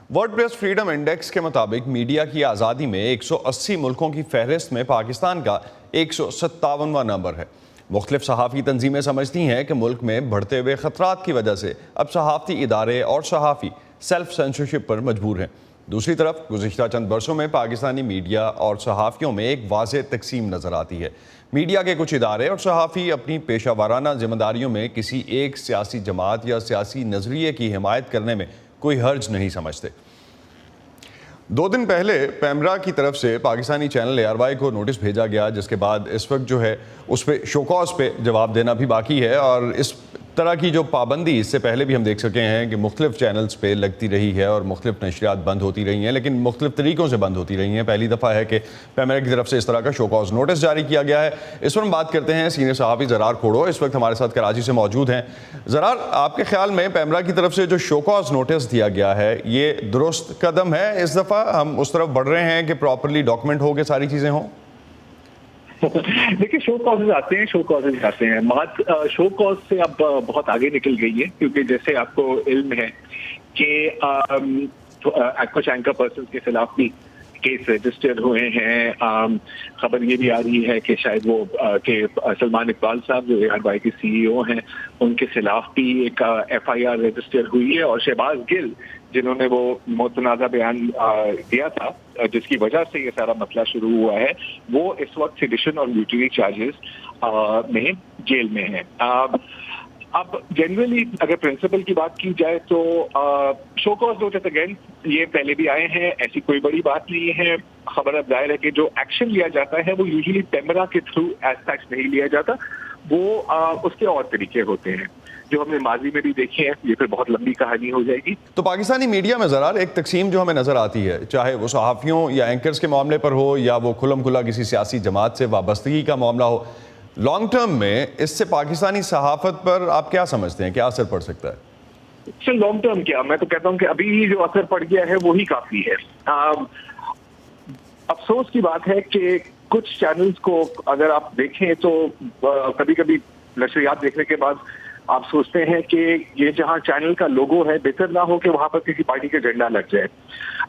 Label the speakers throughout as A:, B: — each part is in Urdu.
A: ورڈ پریس فریڈم انڈیکس کے مطابق میڈیا کی آزادی میں 180 ملکوں کی فہرست میں پاکستان کا 157واں نمبر ہے۔ مختلف صحافی تنظیمیں سمجھتی ہیں کہ ملک میں بڑھتے ہوئے خطرات کی وجہ سے اب صحافتی ادارے اور صحافی سیلف سینسرشپ پر مجبور ہیں۔ دوسری طرف گزشتہ چند برسوں میں پاکستانی میڈیا اور صحافیوں میں ایک واضح تقسیم نظر آتی ہے۔ میڈیا کے کچھ ادارے اور صحافی اپنی پیشہ ورانہ ذمہ داریوں میں کسی ایک سیاسی جماعت یا سیاسی نظریے کی حمایت کرنے میں کوئی حرج نہیں سمجھتے۔ 2 دن پہلے پیمرا کی طرف سے پاکستانی چینل ARY کو نوٹس بھیجا گیا، جس کے بعد اس وقت جو ہے اس پہ شو کاز پہ جواب دینا بھی باقی ہے، اور اس طرح کی جو پابندی اس سے پہلے بھی ہم دیکھ سکے ہیں کہ مختلف چینلز پہ لگتی رہی ہے اور مختلف نشریات بند ہوتی رہی ہیں، لیکن مختلف طریقوں سے بند ہوتی رہی ہیں۔ پہلی دفعہ ہے کہ پیمرا کی طرف سے اس طرح کا شو کاز نوٹس جاری کیا گیا ہے۔ اس پر ہم بات کرتے ہیں سینئر صحافی زرار کھوڑو، اس وقت ہمارے ساتھ کراچی سے موجود ہیں۔ زرار، آپ کے خیال میں پیمرا کی طرف سے جو شو کاز نوٹس دیا گیا ہے یہ درست قدم ہے؟ اس دفعہ ہم اس طرف بڑھ رہے ہیں کہ پراپرلی ڈاکومنٹ ہو کے ساری چیزیں ہوں؟
B: دیکھیے، شو کازز آتے ہیں، شو کازز جاتے ہیں۔ بات شو کاز سے اب بہت آگے نکل گئی ہے، کیونکہ جیسے آپ کو علم ہے کہ کچھ اینکر پرسنز کے خلاف بھی کیس رجسٹر ہوئے ہیں۔ خبر یہ بھی آ رہی ہے کہ شاید وہ کہ سلمان اقبال صاحب جو ARY کے CEO ہیں، ان کے خلاف بھی ایک FIR رجسٹر ہوئی ہے، اور شہباز گل جنہوں نے وہ متنازع بیان دیا تھا جس کی وجہ سے یہ سارا مسئلہ شروع ہوا ہے، وہ اس وقت سیڈیشن اور میوٹری چارجز میں جیل میں ہیں۔ اب جنرلی اگر پرنسپل کی بات کی جائے تو شو کاز نوٹس اگین یہ پہلے بھی آئے ہیں، ایسی کوئی بڑی بات نہیں ہے۔ خبر اب ظاہر ہے کہ جو ایکشن لیا جاتا ہے وہ یوزلی پیمرا کے تھرو ایز سچ نہیں لیا جاتا، وہ اس کے اور طریقے ہوتے ہیں جو ہم نے ماضی میں بھی دیکھے ہیں۔ یہ پھر بہت لمبی کہانی ہو جائے گی۔
A: تو پاکستانی میڈیا میں ذرا ایک تقسیم جو ہمیں نظر آتی ہے، چاہے وہ صحافیوں یا اینکرز کے معاملے پر ہو یا وہ کھلم کھلا کسی سیاسی جماعت سے وابستگی کا معاملہ ہو، لانگ ٹرم میں اس سے پاکستانی صحافت پر آپ کیا سمجھتے ہیں، کیا اثر پڑ سکتا ہے؟
B: لانگ ٹرم کیا، میں تو کہتا ہوں کہ ابھی جو اثر پڑ گیا ہے وہی کافی ہے۔ افسوس کی بات ہے کہ کچھ چینلز کو اگر آپ دیکھیں تو کبھی کبھی نشریات دیکھنے کے بعد آپ سوچتے ہیں کہ یہ جہاں چینل کا لوگو ہے بہتر نہ ہو کہ وہاں پر کسی پارٹی کا جھنڈا لگ جائے۔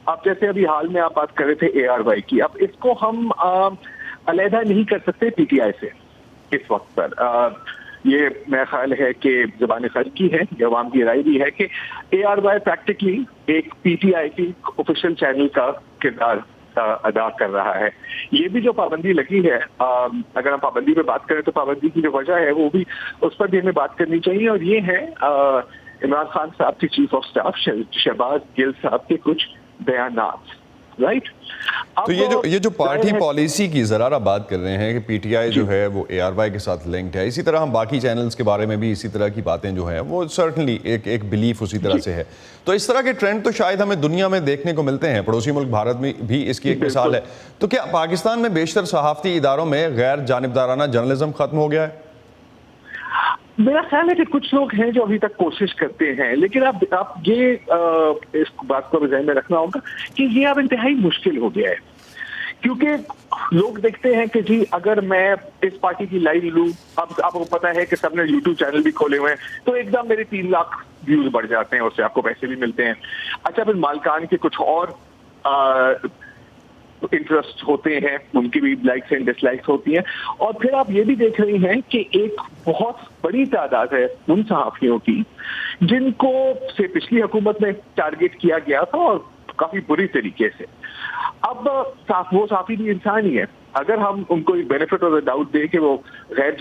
B: اب جیسے ابھی حال میں آپ بات کر رہے تھے ARY کی، اب اس کو ہم علیحدہ نہیں کر سکتے PTI سے اس وقت پر۔ یہ میرا خیال ہے کہ زبان خرچ کی ہے، یہ عوام کی رائے بھی ہے کہ ARY پریکٹیکلی ایک PTI کی آفیشیل چینل کا کردار ادا کر رہا ہے۔ یہ بھی جو پابندی لگی ہے، اگر ہم پابندی پہ بات کریں تو پابندی کی جو وجہ ہے وہ بھی اس پر بھی ہمیں بات کرنی چاہیے، اور یہ ہے عمران خان صاحب کے چیف آف سٹاف شہباز گل صاحب کے کچھ بیانات، رائٹ؟
A: تو یہ جو پارٹی پالیسی کی ذرا بات کر رہے ہیں کہ PTI جو ہے وہ ARY کے ساتھ لنکڈ ہے، اسی طرح ہم باقی چینلز کے بارے میں بھی اسی طرح کی باتیں جو ہیں وہ سرٹنلی ایک بلیف اسی طرح سے ہے، تو اس طرح کے ٹرینڈ تو شاید ہمیں دنیا میں دیکھنے کو ملتے ہیں، پڑوسی ملک بھارت میں بھی اس کی ایک مثال ہے۔ تو کیا پاکستان میں بیشتر صحافتی اداروں میں غیر جانبدارانہ جرنلزم ختم ہو گیا ہے؟
B: میرا خیال ہے کہ کچھ لوگ ہیں جو ابھی تک کوشش کرتے ہیں، لیکن آپ یہ اس بات کو ذہن میں رکھنا ہوگا کہ یہ اب انتہائی مشکل ہو گیا ہے، کیونکہ لوگ دیکھتے ہیں کہ جی اگر میں اس پارٹی کی لائن لوں، اب آپ کو پتا ہے کہ سب نے YouTube چینل بھی کھولے ہوئے ہیں، تو ایک دم میرے 3 لاکھ ویوز بڑھ جاتے ہیں، اس سے آپ کو پیسے بھی ملتے ہیں۔ اچھا، پھر مالکان کے کچھ اور انٹرسٹ ہوتے ہیں، ان کی بھی لائکس اینڈ ڈس لائکس ہوتی ہیں، اور پھر آپ یہ بھی دیکھ رہی ہیں کہ ایک بہت بڑی تعداد ہے ان صحافیوں کی جن کو سے پچھلی حکومت میں ٹارگٹ کیا گیا تھا اور کافی بری طریقے سے۔ اب وہ صحافی بھی انسان ہی ہے، اگر ہم ان کو بینیفٹ آف دا ڈاؤٹ دیں کہ وہ غیر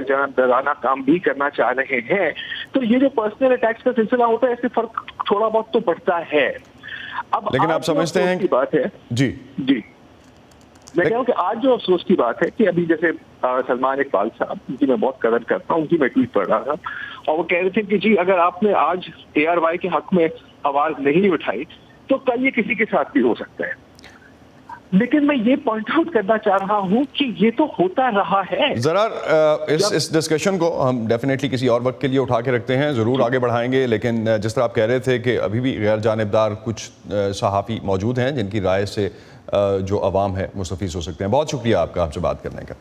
B: جانبدارانہ کام بھی کرنا چاہ رہے ہیں، تو یہ جو پرسنل اٹیکس کا سلسلہ ہوتا ہے اس سے فرق تھوڑا بہت تو پڑتا ہے۔
A: لیکن آپ سمجھتے ہیں
B: کی بات ہے جی میں کہوں کہ آج جو افسوس کی بات ہے کہ ابھی جیسے سلمان اقبال صاحب، ان کی میں بہت قدر کرتا ہوں، ان کی میں ٹویٹ پڑھ رہا تھا اور وہ کہہ رہے تھے کہ جی اگر آپ نے آج ARY کے حق میں آواز نہیں اٹھائی تو کل یہ کسی کے ساتھ بھی ہو سکتا ہے۔ لیکن میں یہ پوائنٹ آؤٹ کرنا چاہ رہا ہوں کہ یہ تو ہوتا رہا ہے۔
A: ذرا اس ڈسکشن کو ہم ڈیفینیٹلی کسی اور وقت کے لیے اٹھا کے رکھتے ہیں، ضرور آگے بڑھائیں گے، لیکن جس طرح آپ کہہ رہے تھے کہ ابھی بھی غیر جانبدار کچھ صحافی موجود ہیں جن کی رائے سے جو عوام ہے مستفید ہو سکتے ہیں۔ بہت شکریہ آپ کا ہم سے بات کرنے کا۔